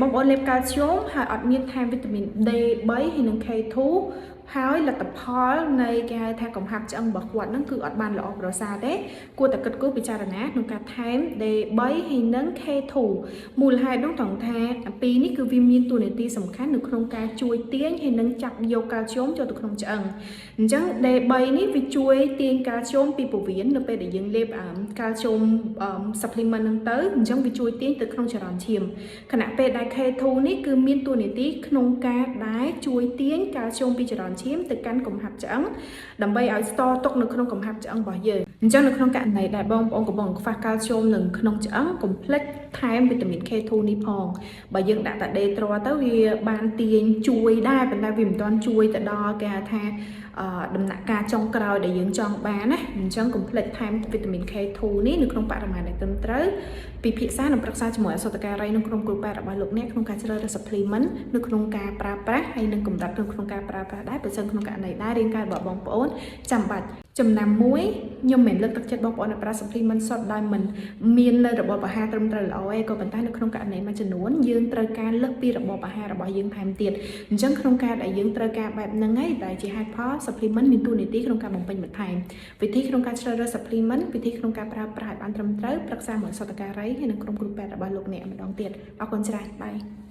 បងប្អូនលេបកាល់ស្យូមហើយអត់មានថែមវីតាមីន D3 ហើយនិង K2 ហើយលទ្ធផលនៃគេហៅថាកំហាប់ឆ្អឹងរបស់គាត់ហ្នឹងគឺអត់បានល្អប្រសើរទេគួរតែគិតគូរពិចារណាក្នុងការថែម D3 ហើយនិង K2 មូលហេតុនោះត្រង់ថាពីរនេះគឺវាមានតួនាទីសំខាន់នៅក្នុងការជួយទាញហើយនិងចាប់យកកាល់ស្យូមចូលទៅក្នុងឆ្អឹងអញ្ចឹង D3 នេះវាជួយទាញកាល់ស្យូមពីពោះវៀននៅពេលដែលយើងលេបកាល់ស្យូម supplement ហ្នឹងទៅអញ្ចឹងវាជួយទាញទៅក្នុងចរន្តឈាមខណៈពេលដែល K2 នេះគឺមានតួនាទីក្នុងការដែលជួយទាញកាល់ស្យូមពីចរន្តឈាមទៅកាន់កំហាប់ឆ្អឹងដើម្បីឲ្យស្ទទុកនៅក្នុងកំហាប់ឆ្អឹងរបស់យើងអញ្ចឹងនៅក្នុងករណីដែលបងប្អូនកំពុងខ្វះកាល់ស្យូមនៅក្នុងឆ្អឹងកុំភ្លេចថែមវីតាមីន K2 នេះផងបើយើងដាក់តែ D3 ទៅវាបានទាញជួយដែរប៉ុន្តែវាមិនទាន់ជួយទៅដល់គេហៅថាដំណាក់កាលចុងក្រោយដែលយើងចង់បានណាអញ្ចឹងកុំភ្លេចថែមវីតាមីន K2 នេះនៅក្នុងបរិមាណដែលត្រឹមត្រូវពិភាក្សានិងប្រឹក្សាជាមួយអសតការីនិងក្រុមគ្រូពេទ្យរបស់លោកអ្នកក្នុងការជ្រើសរើស supplement នៅក្នុងការប្រើប្រាស់ហើយនិងកម្រិតក្នុងការប្រើប្រាស់ដែរបើសិនក្នុងករណីដែររាងកាយរបស់បងប្អូនចាំបាច់ចំណាំមួយខ្ញុំមិនលើកទឹកចិត្តបងប្អូនឲ្យប្រើ supplement សុទ្ធដោយមិនមាននៅរបបអាហារត្រឹមត្រូវល្អទេក៏ប៉ុន្តែនៅក្នុងករណីមួយចំនួនយើងត្រូវការលើសពីរបបអាហាររបស់យើងថែមទៀតអញ្ចឹងក្នុងការដែលយើងត្រូវការបែបហ្នឹងហើយតែជាហេតុផល supplement មានតួនាទីក្នុងការបំពេញបន្ថែមវិធីក្នុងការជ្រើសរើស supplement វិធីក្នុងការប្រើប្រាស់ឲ្យបានត្រឹមត្រូវប្រឹក្សាមួយអសតការីហើយនិងក្រុមគ្រូពេទ្យរបស់លោកអ្នកម្ដងទៀតអរគុណច្រើនបាយ